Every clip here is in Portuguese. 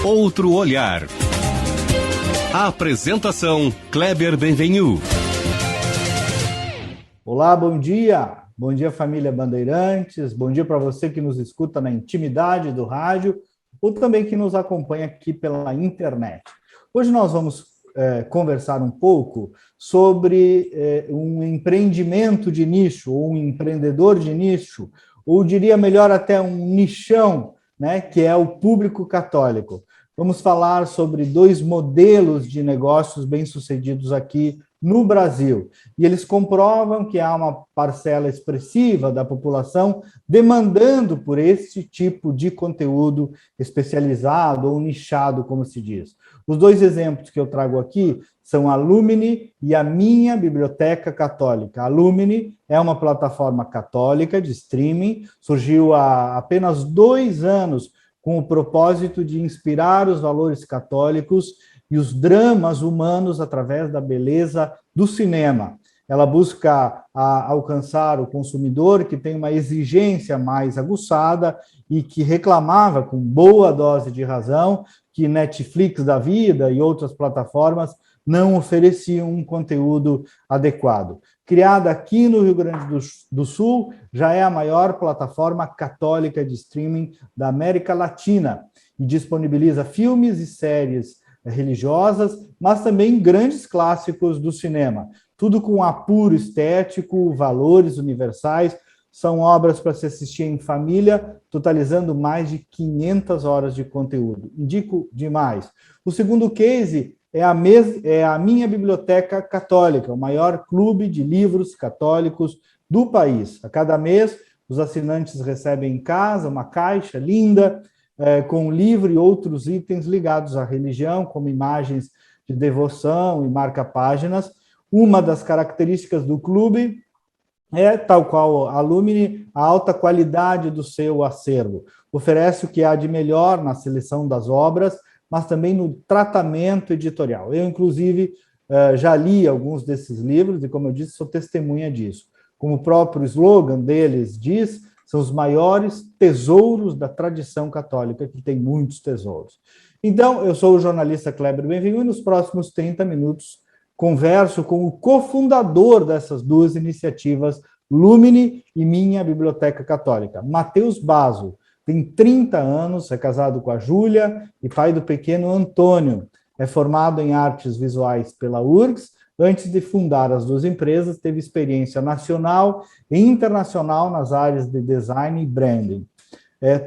Outro olhar. A apresentação, Kleber Benvenu. Olá, bom dia. Bom dia, família Bandeirantes. Bom dia para você que nos escuta na intimidade do rádio ou também que nos acompanha aqui pela internet. Hoje nós vamos conversar um pouco sobre um empreendimento de nicho, ou um empreendedor de nicho, ou diria melhor até um nichão, né, que é o público católico. Vamos falar sobre dois modelos de negócios bem-sucedidos aqui no Brasil. E eles comprovam que há uma parcela expressiva da população demandando por esse tipo de conteúdo especializado ou nichado, como se diz. Os dois exemplos que eu trago aqui são a Lumini e a Minha Biblioteca Católica. A Lumini é uma plataforma católica de streaming, surgiu há apenas 2 anos com o propósito de inspirar os valores católicos e os dramas humanos através da beleza do cinema. Ela busca alcançar o consumidor que tem uma exigência mais aguçada e que reclamava, com boa dose de razão, que Netflix da vida e outras plataformas não ofereciam um conteúdo adequado. Criada aqui no Rio Grande do Sul, já é a maior plataforma católica de streaming da América Latina e disponibiliza filmes e séries religiosas, mas também grandes clássicos do cinema. Tudo com apuro estético, valores universais. São obras para se assistir em família, totalizando mais de 500 horas de conteúdo. Indico demais. O segundo case é a Minha Biblioteca Católica, o maior clube de livros católicos do país. A cada mês, os assinantes recebem em casa uma caixa linda, com um livro e outros itens ligados à religião, como imagens de devoção e marca-páginas. Uma das características do clube é, tal qual a Lumini, a alta qualidade do seu acervo. Oferece o que há de melhor na seleção das obras, mas também no tratamento editorial. Eu, inclusive, já li alguns desses livros e, como eu disse, sou testemunha disso. Como o próprio slogan deles diz, são os maiores tesouros da tradição católica, que tem muitos tesouros. Então, eu sou o jornalista Kleber Benvenu e nos próximos 30 minutos converso com o cofundador dessas duas iniciativas, Lumini e Minha Biblioteca Católica, Matheus Basso. Tem 30 anos, é casado com a Júlia e pai do pequeno Antônio. É formado em artes visuais pela URGS. Antes de fundar as duas empresas, teve experiência nacional e internacional nas áreas de design e branding.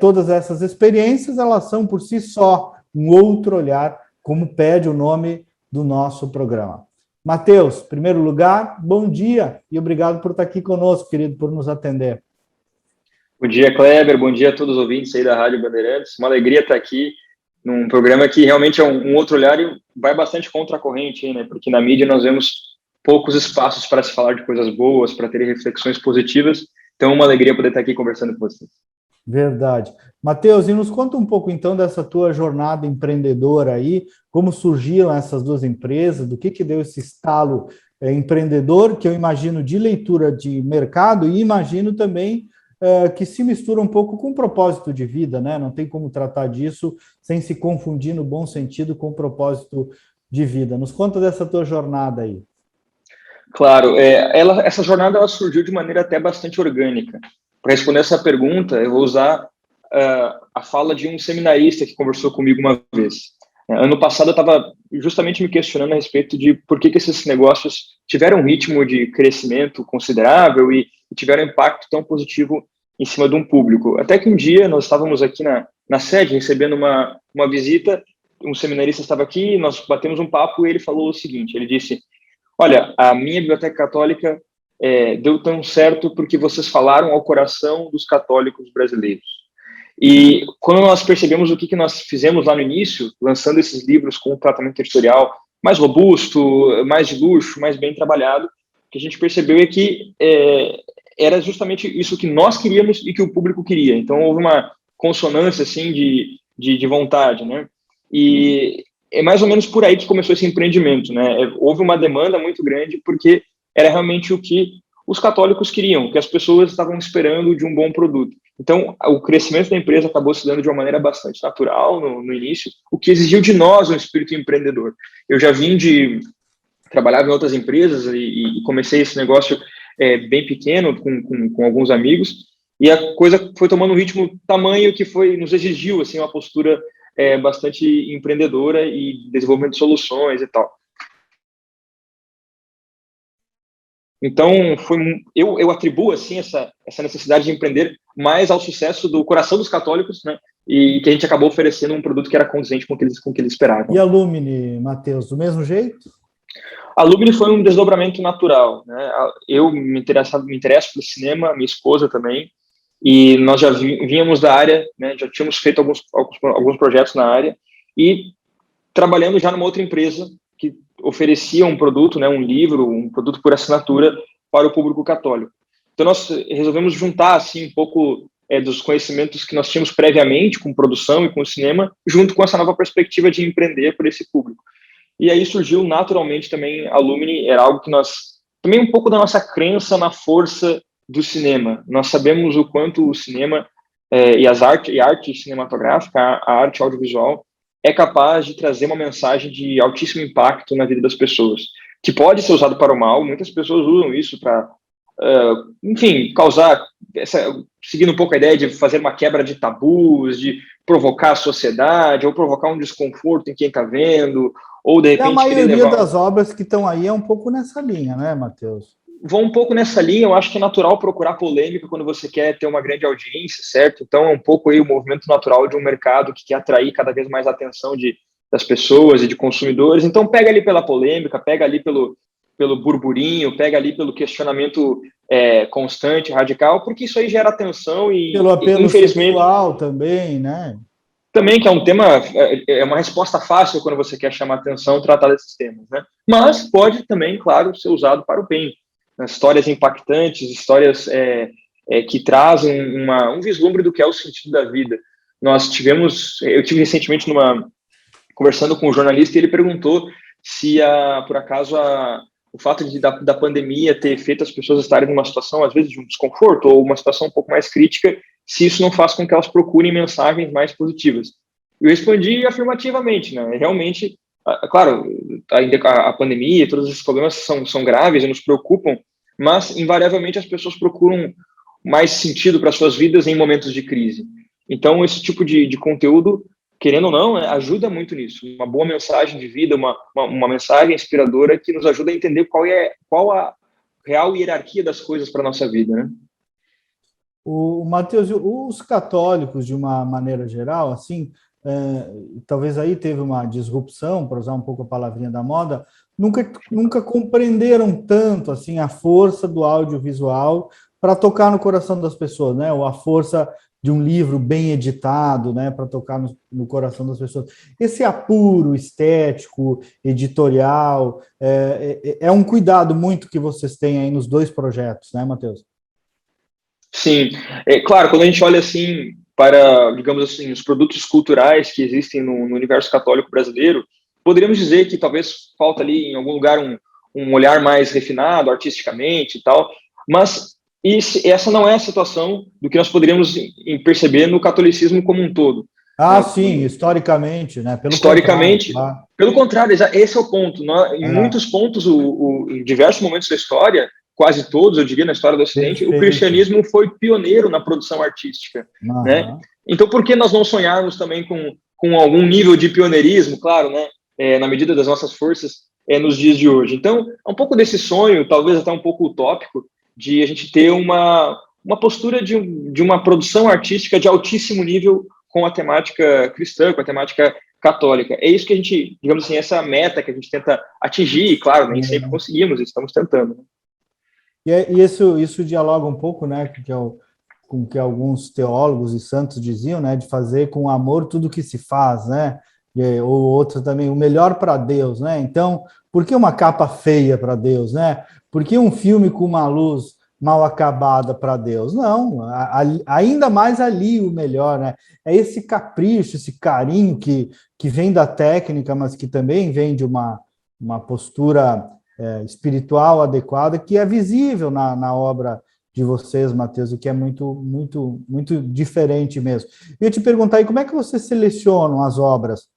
Todas essas experiências, elas são por si só um outro olhar, como pede o nome do nosso programa. Matheus, em primeiro lugar, bom dia e obrigado por estar aqui conosco, querido, por nos atender. Bom dia, Kleber, bom dia a todos os ouvintes aí da Rádio Bandeirantes. Uma alegria estar aqui num programa que realmente é um outro olhar e vai bastante contra a corrente, né? Porque na mídia nós vemos poucos espaços para se falar de coisas boas, para ter reflexões positivas. Então, uma alegria poder estar aqui conversando com vocês. Verdade. Matheus, e nos conta um pouco, então, dessa tua jornada empreendedora aí, como surgiram essas duas empresas, do que deu esse estalo empreendedor, que eu imagino de leitura de mercado e imagino também que se mistura um pouco com o propósito de vida, né? Não tem como tratar disso sem se confundir no bom sentido com o propósito de vida. Nos conta dessa tua jornada aí. Claro, essa jornada ela surgiu de maneira até bastante orgânica. Para responder essa pergunta, eu vou usar a fala de um seminarista que conversou comigo uma vez. Ano passado eu estava justamente me questionando a respeito de por que esses negócios tiveram um ritmo de crescimento considerável e tiveram um impacto tão positivo em cima de um público. Até que um dia nós estávamos aqui na sede recebendo uma visita, um seminarista estava aqui, nós batemos um papo e ele falou o seguinte, ele disse, olha, a Minha Biblioteca Católica deu tão certo porque vocês falaram ao coração dos católicos brasileiros. E quando nós percebemos o que nós fizemos lá no início, lançando esses livros com um tratamento editorial mais robusto, mais de luxo, mais bem trabalhado, o que a gente percebeu é que era justamente isso que nós queríamos e que o público queria. Então, houve uma consonância, assim, de vontade, né? E é mais ou menos por aí que começou esse empreendimento, né? Houve uma demanda muito grande porque era realmente o que os católicos queriam, o que as pessoas estavam esperando de um bom produto. Então, o crescimento da empresa acabou se dando de uma maneira bastante natural no início, o que exigiu de nós um espírito empreendedor. Eu já vim de trabalhar em outras empresas e comecei esse negócio bem pequeno, com alguns amigos, e a coisa foi tomando um ritmo tamanho que nos exigiu assim, uma postura bastante empreendedora e desenvolvimento de soluções e tal. Então, eu atribuo assim, essa necessidade de empreender mais ao sucesso do coração dos católicos, né? E que a gente acabou oferecendo um produto que era condizente com o que eles esperavam. E a Lumine, Matheus, do mesmo jeito? A Lumine foi um desdobramento natural, né? Eu me interesso pelo cinema, minha esposa também, e nós já vínhamos da área, né? Já tínhamos feito alguns projetos na área e trabalhando já numa outra empresa que oferecia um produto, né, um livro, um produto por assinatura para o público católico. Então, nós resolvemos juntar assim, um pouco dos conhecimentos que nós tínhamos previamente com produção e com cinema, junto com essa nova perspectiva de empreender por esse público. E aí surgiu naturalmente também a Lumine, era algo que também um pouco da nossa crença na força do cinema. Nós sabemos o quanto o cinema e a arte cinematográfica, a arte audiovisual, é capaz de trazer uma mensagem de altíssimo impacto na vida das pessoas, que pode ser usado para o mal. Muitas pessoas usam isso para, enfim, causar, seguindo um pouco a ideia de fazer uma quebra de tabus, de provocar a sociedade, ou provocar um desconforto em quem está vendo, ou de repente... E a maioria das obras que estão aí é um pouco nessa linha, né, Matheus? Vão um pouco nessa linha. Eu acho que é natural procurar polêmica quando você quer ter uma grande audiência, certo? Então é um pouco aí o movimento natural de um mercado que quer atrair cada vez mais a atenção das pessoas e de consumidores. Então pega ali pela polêmica, pega ali pelo burburinho, pega ali pelo questionamento constante, radical, porque isso aí gera atenção e... Pelo apelo infelizmente, sexual também, né? Também, que é um tema, é uma resposta fácil quando você quer chamar atenção, tratar desses temas, né? Mas pode também, claro, ser usado para o bem. Histórias impactantes, histórias que trazem um vislumbre do que é o sentido da vida. Eu tive recentemente conversando com um jornalista e ele perguntou se, por acaso, o fato da pandemia ter feito as pessoas estarem numa situação, às vezes, de um desconforto ou uma situação um pouco mais crítica, se isso não faz com que elas procurem mensagens mais positivas. Eu respondi afirmativamente, né? Realmente, claro, a pandemia, todos esses problemas são graves e nos preocupam, mas, invariavelmente, as pessoas procuram mais sentido para suas vidas em momentos de crise. Então, esse tipo de conteúdo, querendo ou não, ajuda muito nisso. Uma boa mensagem de vida, uma mensagem inspiradora que nos ajuda a entender qual a real hierarquia das coisas para a nossa vida, né? O Matheus, os católicos, de uma maneira geral, assim, talvez aí teve uma disrupção, para usar um pouco a palavrinha da moda, nunca compreenderam tanto assim a força do audiovisual para tocar no coração das pessoas, né? Ou a força de um livro bem editado, né, para tocar no coração das pessoas. Esse apuro estético, editorial, é um cuidado muito que vocês têm aí nos dois projetos, né, Matheus? Sim, claro, quando a gente olha assim para, digamos assim, os produtos culturais que existem no universo católico brasileiro, poderíamos dizer que talvez falta ali em algum lugar um olhar mais refinado, artisticamente e tal, mas essa não é a situação do que nós poderíamos perceber no catolicismo como um todo. Sim, historicamente, né? Pelo contrário, esse é o ponto. Em muitos pontos, em diversos momentos da história, quase todos, eu diria, na história do Ocidente, perfeito, o cristianismo foi pioneiro na produção artística, né? Então, por que nós não sonharmos também com algum nível de pioneirismo, claro, né? Na medida das nossas forças, nos dias de hoje. Então, é um pouco desse sonho, talvez até um pouco utópico, de a gente ter uma postura de uma produção artística de altíssimo nível com a temática cristã, com a temática católica. É isso que a gente, digamos assim, essa meta que a gente tenta atingir, e claro, nem sempre conseguimos, estamos tentando, né? E isso dialoga um pouco, né, com o que alguns teólogos e santos diziam, né, de fazer com amor tudo que se faz, né, ou outro também, o melhor para Deus, né? Então, por que uma capa feia para Deus, né? Por que um filme com uma luz mal acabada para Deus? Não, ainda mais ali o melhor, né? É esse capricho, esse carinho que vem da técnica, mas que também vem de uma postura espiritual adequada, que é visível na obra de vocês, Matheus, o que é muito, muito, muito diferente mesmo. Eu ia te perguntar aí, como é que vocês selecionam as obras,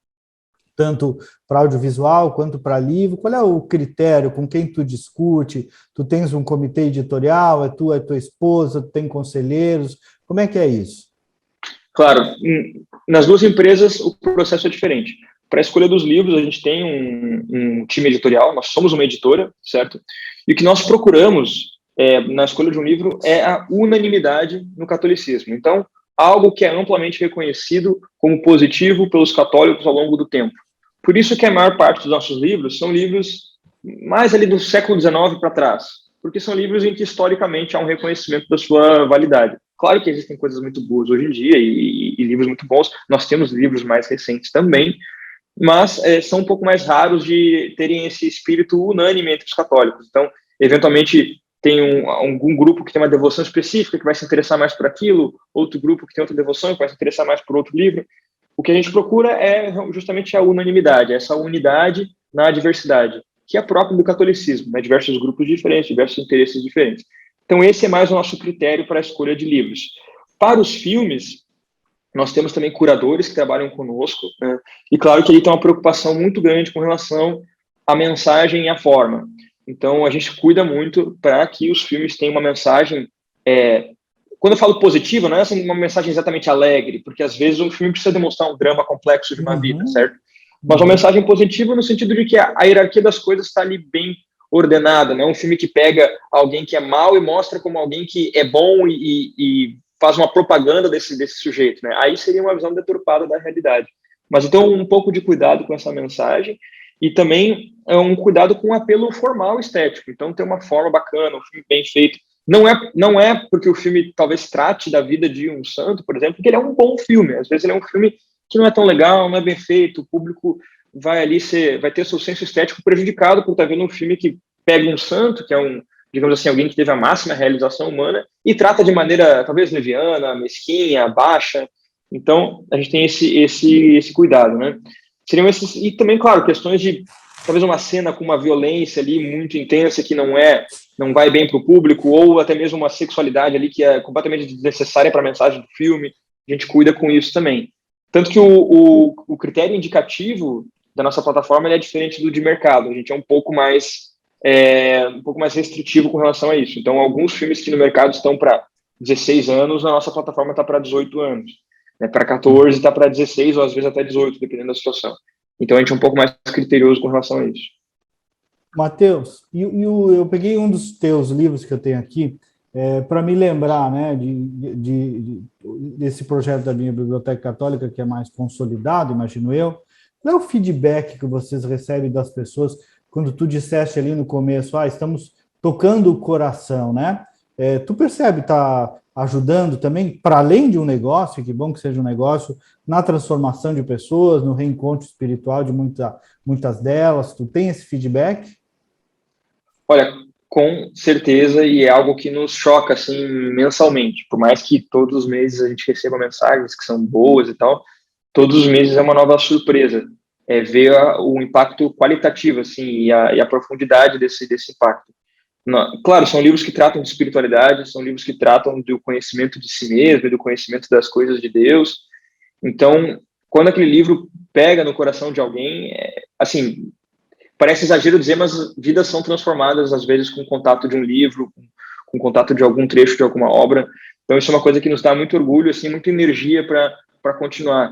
tanto para audiovisual quanto para livro? Qual é o critério, com quem tu discute? Tu tens um comitê editorial, é tua esposa, tu tem conselheiros? Como é que é isso? Claro, nas duas empresas o processo é diferente. Para a escolha dos livros, a gente tem um time editorial, nós somos uma editora, certo? E o que nós procuramos na escolha de um livro é a unanimidade no catolicismo. Então, algo que é amplamente reconhecido como positivo pelos católicos ao longo do tempo. Por isso que a maior parte dos nossos livros são livros mais ali do século XIX para trás, porque são livros em que historicamente há um reconhecimento da sua validade. Claro que existem coisas muito boas hoje em dia e livros muito bons, nós temos livros mais recentes também, mas são um pouco mais raros de terem esse espírito unânime entre os católicos. Então, eventualmente, tem algum grupo que tem uma devoção específica que vai se interessar mais por aquilo, outro grupo que tem outra devoção que vai se interessar mais por outro livro. O que a gente procura é justamente a unanimidade, essa unidade na diversidade, que é própria do catolicismo, né? Diversos grupos diferentes, diversos interesses diferentes. Então, esse é mais o nosso critério para a escolha de livros. Para os filmes, nós temos também curadores que trabalham conosco, né? E claro que ele tem uma preocupação muito grande com relação à mensagem e à forma. Então, a gente cuida muito para que os filmes tenham uma mensagem... Quando eu falo positiva, não é uma mensagem exatamente alegre, porque às vezes um filme precisa demonstrar um drama complexo de uma vida, certo? Mas uma mensagem positiva no sentido de que a hierarquia das coisas está ali bem ordenada, não é um filme que pega alguém que é mau e mostra como alguém que é bom e faz uma propaganda desse sujeito, né? Aí seria uma visão deturpada da realidade. Mas então um pouco de cuidado com essa mensagem e também um cuidado com o apelo formal estético. Então ter uma forma bacana, um filme bem feito. Não é porque o filme talvez trate da vida de um santo, por exemplo, porque ele é um bom filme. Às vezes ele é um filme que não é tão legal, não é bem feito, o público vai ter seu senso estético prejudicado por estar vendo um filme que pega um santo, que é digamos assim, alguém que teve a máxima realização humana e trata de maneira talvez leviana, mesquinha, baixa. Então, a gente tem esse cuidado, né? Seriam esses, e também, claro, questões de talvez uma cena com uma violência ali muito intensa que não vai bem para o público, ou até mesmo uma sexualidade ali que é completamente desnecessária para a mensagem do filme. A gente cuida com isso também. Tanto que o critério indicativo da nossa plataforma é diferente do de mercado. A gente é um pouco mais restritivo com relação a isso. Então, alguns filmes que no mercado estão para 16 anos, na nossa plataforma está para 18 anos. Né? Para 14 está para 16 ou às vezes até 18, dependendo da situação. Então, a gente é um pouco mais criterioso com relação a isso. Matheus, eu peguei um dos teus livros que eu tenho aqui, para me lembrar, né, desse projeto da minha Biblioteca Católica, que é mais consolidado, imagino eu. Qual é o feedback que vocês recebem das pessoas quando tu disseste ali no começo, estamos tocando o coração, né? Tu percebe, está ajudando também, para além de um negócio, que bom que seja um negócio, na transformação de pessoas, no reencontro espiritual de muitas delas? Tu tem esse feedback? Olha, com certeza, e é algo que nos choca, assim, mensalmente. Por mais que todos os meses a gente receba mensagens que são boas e tal, todos os meses é uma nova surpresa. Ver o impacto qualitativo, assim, e a profundidade desse impacto. Claro, são livros que tratam de espiritualidade, são livros que tratam do conhecimento de si mesmo e do conhecimento das coisas de Deus. Então, quando aquele livro pega no coração de alguém, assim, parece exagero dizer, mas vidas são transformadas, às vezes, com o contato de um livro, com o contato de algum trecho de alguma obra. Então, isso é uma coisa que nos dá muito orgulho, assim, muita energia para continuar.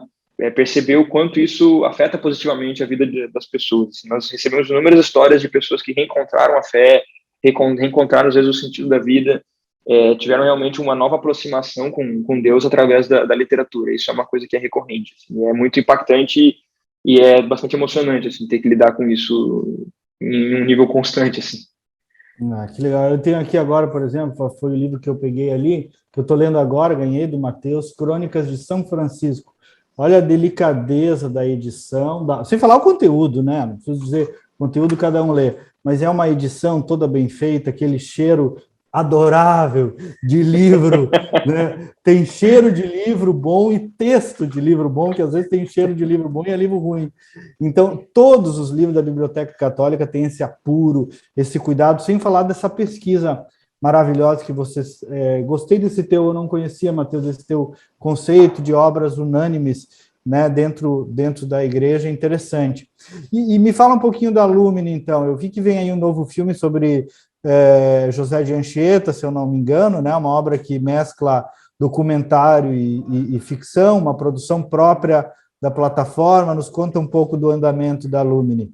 Perceber o quanto isso afeta positivamente a vida das pessoas. Nós recebemos inúmeras histórias de pessoas que reencontraram a fé, reencontraram, às vezes, o sentido da vida, tiveram realmente uma nova aproximação com Deus através da literatura. Isso é uma coisa que é recorrente, assim, é muito impactante e é bastante emocionante, assim, ter que lidar com isso em um nível constante, assim. Que legal. Eu tenho aqui agora, por exemplo, foi o livro que eu peguei ali, que eu estou lendo agora, ganhei do Matheus, Crônicas de São Francisco. Olha a delicadeza da edição, sem falar o conteúdo, né? Não preciso dizer conteúdo, cada um lê, mas é uma edição toda bem feita, aquele cheiro adorável de livro, né? Tem cheiro de livro bom e texto de livro bom, que às vezes tem cheiro de livro bom e é livro ruim. Então, todos os livros da Biblioteca Católica têm esse apuro, esse cuidado, sem falar dessa pesquisa maravilhosa que vocês... gostei desse teu, eu não conhecia, Matheus, desse teu conceito de obras unânimes, né, dentro da igreja, interessante. E me fala um pouquinho da Lumine, então. Eu vi que vem aí um novo filme sobre José de Anchieta, se eu não me engano, né, uma obra que mescla documentário e ficção, uma produção própria da plataforma. Nos conta um pouco do andamento da Lumine.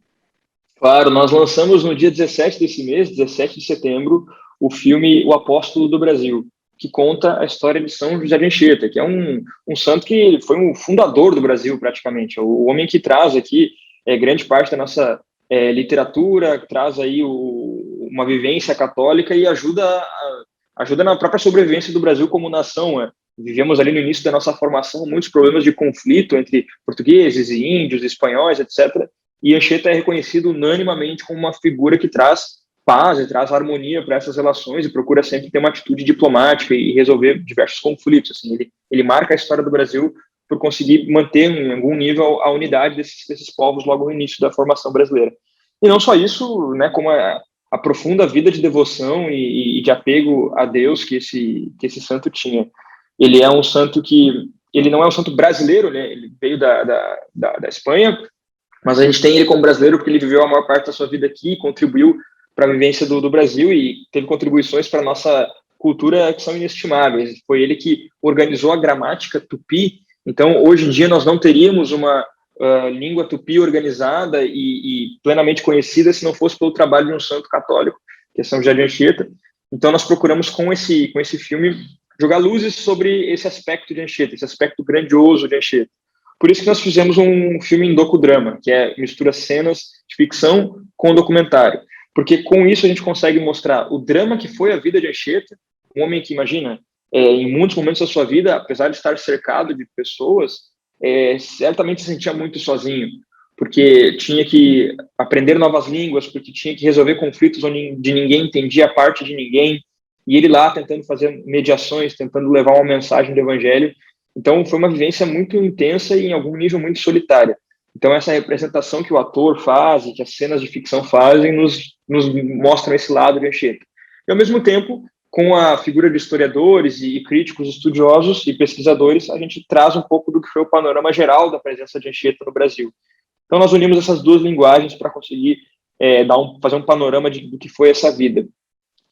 Claro, nós lançamos no dia 17 desse mês, 17 de setembro, o filme O Apóstolo do Brasil, que conta a história de São José de Anchieta, que é um santo que foi um fundador do Brasil, praticamente. O homem que traz aqui grande parte da nossa literatura, traz aí uma vivência católica e ajuda na própria sobrevivência do Brasil como nação. Vivemos ali no início da nossa formação muitos problemas de conflito entre portugueses e índios, espanhóis, etc., e Anchieta é reconhecido unanimamente como uma figura que traz paz e traz harmonia para essas relações e procura sempre ter uma atitude diplomática e resolver diversos conflitos. Assim, ele marca a história do Brasil por conseguir manter em algum nível a unidade desses povos logo no início da formação brasileira. E não só isso, né, como a profunda vida de devoção e de apego a Deus que esse santo tinha. Ele é um santo ele não é um santo brasileiro, né, ele veio da Espanha, mas a gente tem ele como brasileiro porque ele viveu a maior parte da sua vida aqui, contribuiu para a vivência do Brasil e teve contribuições para a nossa cultura que são inestimáveis. Foi ele que organizou a gramática tupi. Então, hoje em dia, nós não teríamos uma língua tupi organizada e plenamente conhecida se não fosse pelo trabalho de um santo católico, que é São José de Anchieta. Então, nós procuramos, com esse filme, jogar luzes sobre esse aspecto de Anchieta, esse aspecto grandioso de Anchieta. Por isso que nós fizemos um filme em docudrama, que mistura cenas de ficção com documentário. Porque com isso a gente consegue mostrar o drama que foi a vida de Anchieta, um homem que, imagina, em muitos momentos da sua vida, apesar de estar cercado de pessoas, certamente se sentia muito sozinho, porque tinha que aprender novas línguas, porque tinha que resolver conflitos onde ninguém entendia a parte de ninguém, e ele lá tentando fazer mediações, tentando levar uma mensagem do evangelho. Então, foi uma vivência muito intensa e, em algum nível, muito solitária. Então, essa representação que o ator faz e que as cenas de ficção fazem nos mostram esse lado de Anchieta. E, ao mesmo tempo, com a figura de historiadores e críticos estudiosos e pesquisadores, a gente traz um pouco do que foi o panorama geral da presença de Anchieta no Brasil. Então, nós unimos essas duas linguagens para conseguir fazer um panorama do que foi essa vida.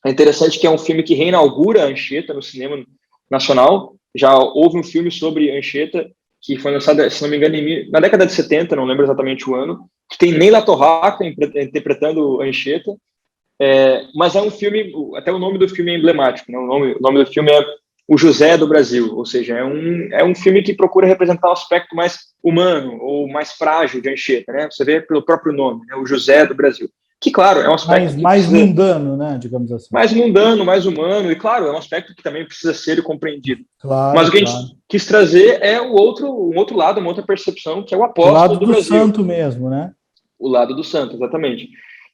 É interessante que é um filme que reinaugura a Anchieta no cinema nacional. Já houve um filme sobre Anchieta que foi lançado, se não me engano, na década de 70, não lembro exatamente o ano, que tem Neila Torraca interpretando Anchieta, mas é um filme, até o nome do filme é emblemático, né? O nome do filme é O José do Brasil, ou seja, é um filme que procura representar o aspecto mais humano ou mais frágil de Anchieta, né? Você vê pelo próprio nome, né? O José do Brasil. Que, claro, é um aspecto mais mundano, né, digamos assim. Mais mundano, mais humano, e, claro, é um aspecto que também precisa ser compreendido. Claro, mas o que a gente quis trazer é um outro lado, uma outra percepção, que é o apóstolo do Brasil. O lado do santo mesmo, né? O lado do santo, exatamente.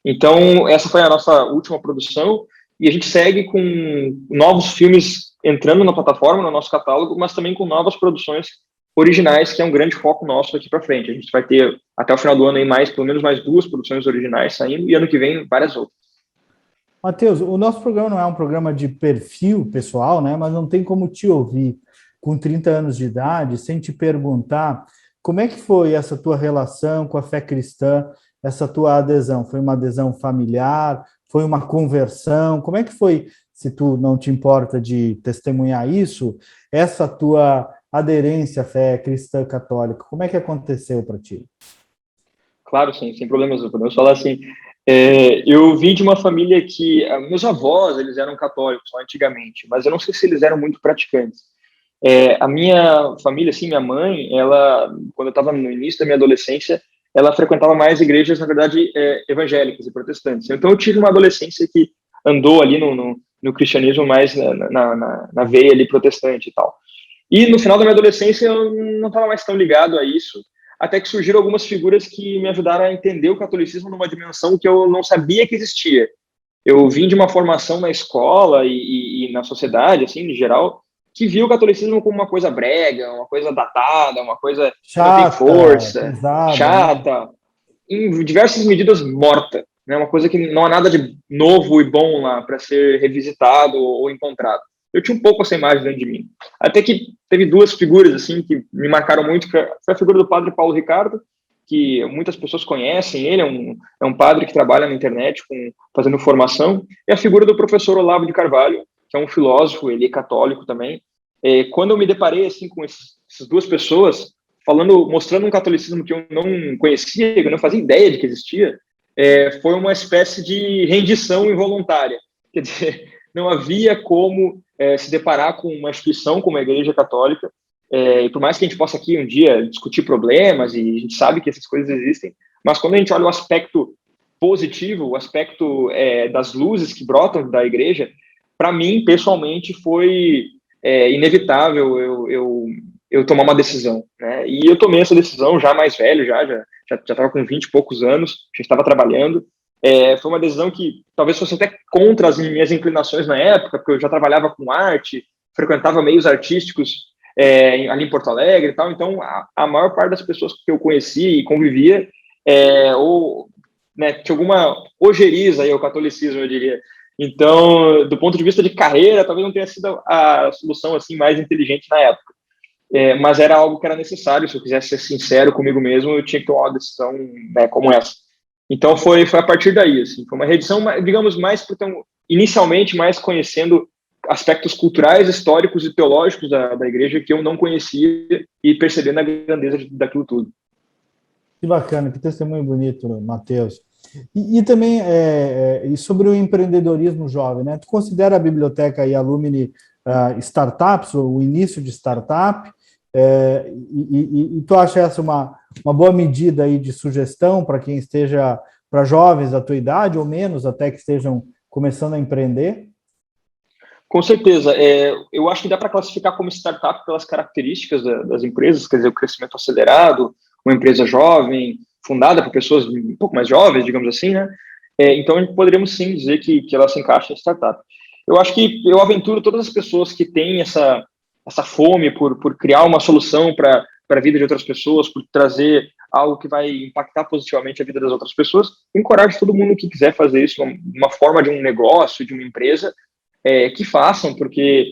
Então, essa foi a nossa última produção, e a gente segue com novos filmes entrando na plataforma, no nosso catálogo, mas também com novas produções originais, que é um grande foco nosso aqui para frente. A gente vai ter, até o final do ano, aí pelo menos mais 2 produções originais saindo, e ano que vem, várias outras. Matheus, o nosso programa não é um programa de perfil pessoal, né? Mas não tem como te ouvir com 30 anos de idade sem te perguntar como é que foi essa tua relação com a fé cristã, essa tua adesão. Foi uma adesão familiar? Foi uma conversão? Como é que foi, se tu não te importa de testemunhar isso, essa tua aderência à fé cristã católica? Como é que aconteceu para ti? Claro, sim, sem problemas. Podemos falar assim. Eu vim de uma família que meus avós eles eram católicos lá antigamente, mas eu não sei se eles eram muito praticantes. A minha família, assim, minha mãe, ela, quando eu estava no início da minha adolescência, ela frequentava mais igrejas, na verdade, evangélicas e protestantes. Então, eu tive uma adolescência que andou ali no cristianismo mais na veia ali protestante e tal. E no final da minha adolescência, eu não estava mais tão ligado a isso, até que surgiram algumas figuras que me ajudaram a entender o catolicismo numa dimensão que eu não sabia que existia. eu vim de uma formação na escola e na sociedade, assim, em geral, que viu o catolicismo como uma coisa brega, uma coisa datada, uma coisa que não tem Chata, força, pesada, né? chata, em diversas medidas morta, né? Uma coisa que não há nada de novo e bom lá para ser revisitado ou encontrado. Eu tinha um pouco essa imagem dentro de mim. Até que teve duas figuras assim que me marcaram muito, que foi a figura do padre Paulo Ricardo, que muitas pessoas conhecem, ele é um padre que trabalha na internet fazendo formação, e a figura do professor Olavo de Carvalho, que é um filósofo, ele é católico também. Quando eu me deparei assim com essas duas pessoas, mostrando um catolicismo que eu não conhecia, que eu não fazia ideia de que existia, foi uma espécie de rendição involuntária. Quer dizer, não havia como se deparar com uma instituição como a Igreja Católica, e por mais que a gente possa aqui um dia discutir problemas, e a gente sabe que essas coisas existem, mas quando a gente olha o aspecto positivo, o aspecto das luzes que brotam da Igreja, para mim, pessoalmente, foi inevitável eu tomar uma decisão, né? E eu tomei essa decisão já mais velho, já estava com 20 e poucos anos, já estava trabalhando. Foi uma decisão que talvez fosse até contra as minhas inclinações na época, porque eu já trabalhava com arte, frequentava meios artísticos ali em Porto Alegre e tal, então a maior parte das pessoas que eu conhecia e convivia, ou né, tinha alguma ojeriza aí ao catolicismo, eu diria. Então, do ponto de vista de carreira, talvez não tenha sido a solução assim mais inteligente na época. Mas era algo que era necessário. Se eu quisesse ser sincero comigo mesmo, eu tinha que tomar uma decisão, né, como essa. Então, foi a partir daí. Assim, foi uma reedição, digamos, inicialmente mais conhecendo aspectos culturais, históricos e teológicos da igreja que eu não conhecia e percebendo a grandeza daquilo tudo. Que bacana, que testemunho bonito, Matheus. E também e sobre o empreendedorismo jovem, né? Tu considera a biblioteca e a Lumini startups, o início de startup, e tu acha essa uma boa medida aí de sugestão para quem esteja, para jovens da tua idade, ou menos, até que estejam começando a empreender? Com certeza. Eu acho que dá para classificar como startup pelas características das empresas, quer dizer, o crescimento acelerado, uma empresa jovem, fundada por pessoas um pouco mais jovens, digamos assim, né? Então, poderíamos sim dizer que ela se encaixa em startup. Eu acho que eu aventuro todas as pessoas que têm essa fome por criar uma solução para a vida de outras pessoas, por trazer algo que vai impactar positivamente a vida das outras pessoas. Encorajo todo mundo que quiser fazer isso, uma forma de um negócio, de uma empresa, que façam, porque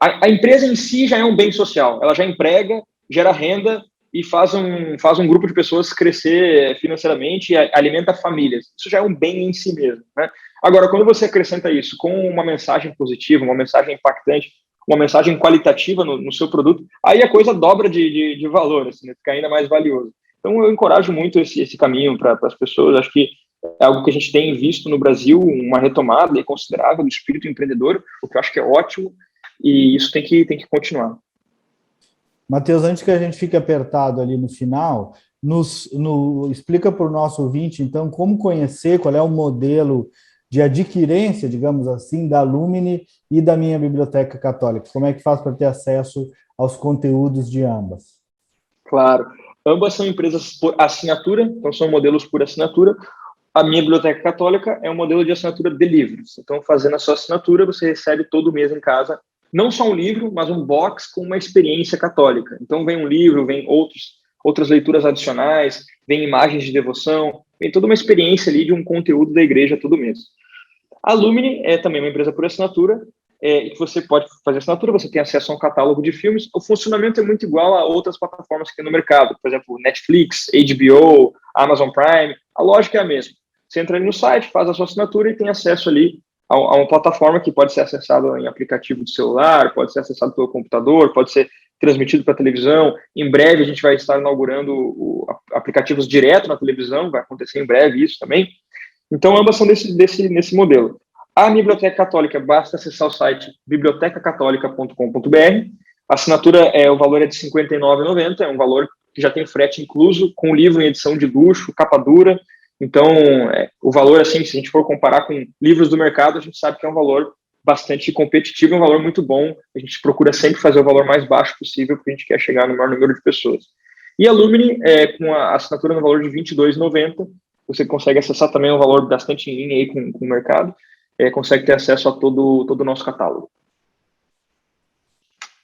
a empresa em si já é um bem social, ela já emprega, gera renda e faz um grupo de pessoas crescer financeiramente e alimenta famílias. Isso já é um bem em si mesmo, né? Agora, quando você acrescenta isso com uma mensagem positiva, uma mensagem impactante, uma mensagem qualitativa no seu produto, aí a coisa dobra de valor, assim, né? Fica ainda mais valioso. Então, eu encorajo muito esse caminho para as pessoas. Acho que é algo que a gente tem visto no Brasil, uma retomada considerável do espírito empreendedor, o que eu acho que é ótimo, e isso tem que continuar. Matheus, antes que a gente fique apertado ali no final, explica para o nosso ouvinte, então, como conhecer, qual é o modelo de adquirência, digamos assim, da Lumini e da minha biblioteca católica. Como é que faz para ter acesso aos conteúdos de ambas? Claro. Ambas são empresas por assinatura, então são modelos por assinatura. A minha biblioteca católica é um modelo de assinatura de livros. Então, fazendo a sua assinatura, você recebe todo mês em casa, não só um livro, mas um box com uma experiência católica. Então, vem um livro, vem outras leituras adicionais, vem imagens de devoção, vem toda uma experiência ali de um conteúdo da igreja todo mês. A Lumini é também uma empresa por assinatura, que você pode fazer assinatura, você tem acesso a um catálogo de filmes. O funcionamento é muito igual a outras plataformas que tem no mercado, por exemplo, Netflix, HBO, Amazon Prime, a lógica é a mesma. Você entra ali no site, faz a sua assinatura e tem acesso ali a uma plataforma que pode ser acessada em aplicativo de celular, pode ser acessado pelo computador, pode ser transmitido para televisão. Em breve a gente vai estar inaugurando aplicativos direto na televisão, vai acontecer em breve isso também. Então, ambas são nesse modelo. A Biblioteca Católica, basta acessar o site bibliotecacatólica.com.br. A assinatura, o valor é de R$ 59,90, é um valor que já tem frete incluso, com o livro em edição de luxo, capa dura. Então, o valor, assim, se a gente for comparar com livros do mercado, a gente sabe que é um valor bastante competitivo, um valor muito bom. A gente procura sempre fazer o valor mais baixo possível, porque a gente quer chegar no maior número de pessoas. E a Lumini, com a assinatura no valor de R$ 22,90, você consegue acessar também um valor bastante em linha aí com o mercado. consegue ter acesso a todo o nosso catálogo.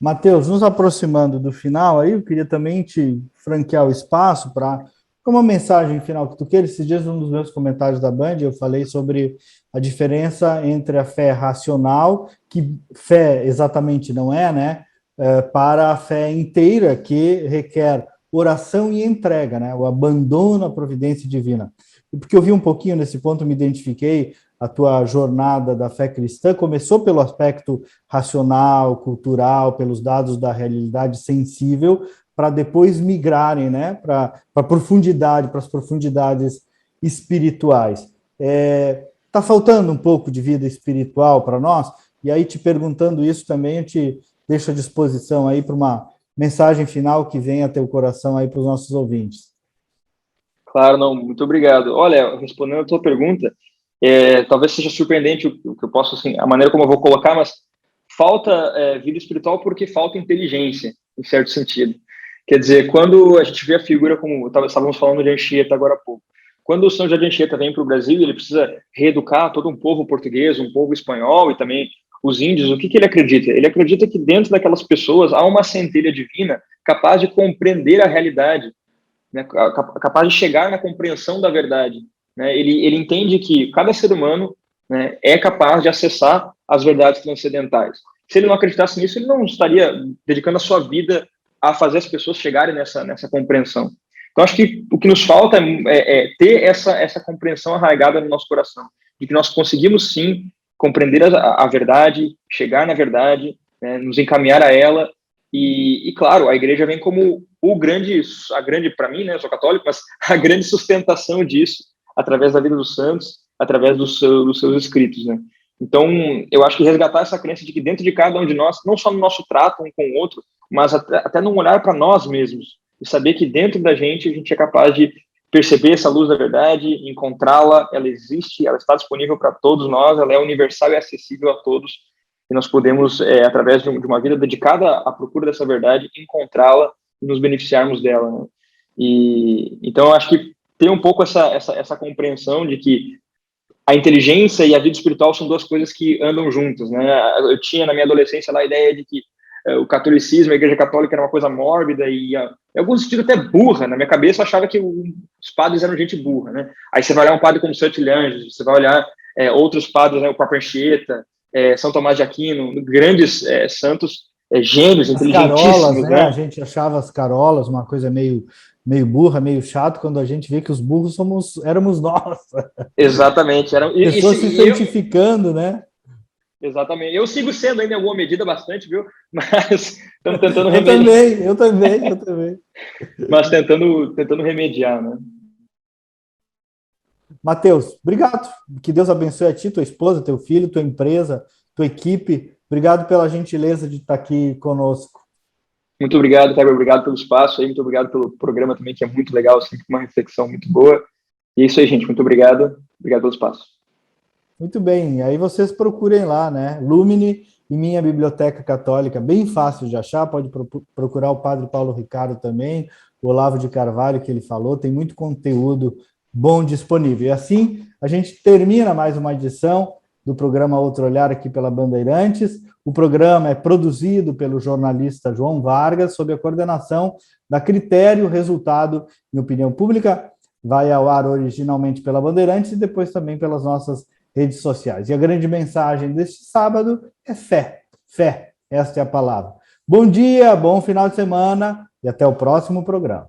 Matheus, nos aproximando do final aí, eu queria também te franquear o espaço para, como uma mensagem final que tu queira. Esses dias, um dos meus comentários da Band, eu falei sobre a diferença entre a fé racional, que fé exatamente não é, né, para a fé inteira, que requer oração e entrega, né, o abandono à providência divina. E porque eu vi um pouquinho nesse ponto, me identifiquei. A tua jornada da fé cristã começou pelo aspecto racional, cultural, pelos dados da realidade sensível, para depois migrarem, né, para a profundidade, para as profundidades espirituais. Tá faltando um pouco de vida espiritual para nós, e aí te perguntando isso também, eu te deixo à disposição aí para uma mensagem final que venha a teu coração aí para os nossos ouvintes. Claro, não, muito obrigado. Olha, respondendo a tua pergunta, talvez seja surpreendente o que eu posso, assim, a maneira como eu vou colocar, mas falta vida espiritual porque falta inteligência, em certo sentido. Quer dizer, quando a gente vê a figura como estávamos falando de Anchieta agora há pouco, quando o São José de Anchieta vem para o Brasil, ele precisa reeducar todo um povo português, um povo espanhol e também os índios. O que ele acredita? Ele acredita que dentro daquelas pessoas há uma centelha divina capaz de compreender a realidade, né, capaz de chegar na compreensão da verdade. Né? Ele entende que cada ser humano, né, é capaz de acessar as verdades transcendentais. Se ele não acreditasse nisso, ele não estaria dedicando a sua vida a fazer as pessoas chegarem nessa compreensão. Então, acho que o que nos falta é ter essa compreensão arraigada no nosso coração, de que nós conseguimos, sim, compreender a verdade, chegar na verdade, né, nos encaminhar a ela. E, claro, a igreja vem como a grande, para mim, né, eu sou católico, mas a grande sustentação disso, através da vida dos santos, através dos seus escritos, né? Então, eu acho que resgatar essa crença de que dentro de cada um de nós, não só no nosso trato um com o outro, mas até num olhar para nós mesmos, e saber que dentro da gente a gente é capaz de perceber essa luz da verdade, encontrá-la, ela existe, ela está disponível para todos nós, ela é universal e acessível a todos, e nós podemos, através de uma vida dedicada à procura dessa verdade, encontrá-la e nos beneficiarmos dela. Né? Então, eu acho que ter um pouco essa compreensão de que a inteligência e a vida espiritual são duas coisas que andam juntas. Né? Eu tinha, na minha adolescência, lá, a ideia de que o catolicismo, a igreja católica era uma coisa mórbida e, em algum sentido, até burra. Na minha cabeça, eu achava que os padres eram gente burra. Né? Aí você vai olhar um padre como Santo Ilhanges, você vai olhar outros padres, né, o Papa Anchieta, São Tomás de Aquino, grandes santos, gênios, As inteligentíssimos. carolas, né? Né? A gente achava as carolas uma coisa meio burra, meio chato, quando a gente vê que os burros éramos nós. Exatamente. Pessoas se santificando, né? Exatamente. Eu sigo sendo ainda em alguma medida bastante, viu? Mas estamos tentando remediar. Eu também. Mas tentando remediar, né? Matheus, obrigado. Que Deus abençoe a ti, tua esposa, teu filho, tua empresa, tua equipe. Obrigado pela gentileza de estar aqui conosco. Muito obrigado, Kleber. Obrigado pelo espaço aí. Muito obrigado pelo programa também, que é muito legal, sempre uma reflexão muito boa. E é isso aí, gente. Muito obrigado. Obrigado pelo espaço. Muito bem. Aí vocês procurem lá, né? Lumine e Minha Biblioteca Católica. Bem fácil de achar. Pode procurar o Padre Paulo Ricardo também, o Olavo de Carvalho, que ele falou. Tem muito conteúdo bom disponível. E assim, a gente termina mais uma edição do programa Outro Olhar aqui pela Bandeirantes. O programa é produzido pelo jornalista João Vargas, sob a coordenação da Critério. Resultado em Opinião Pública vai ao ar originalmente pela Bandeirantes e depois também pelas nossas redes sociais. E a grande mensagem deste sábado é fé. Fé, esta é a palavra. Bom dia, bom final de semana e até o próximo programa.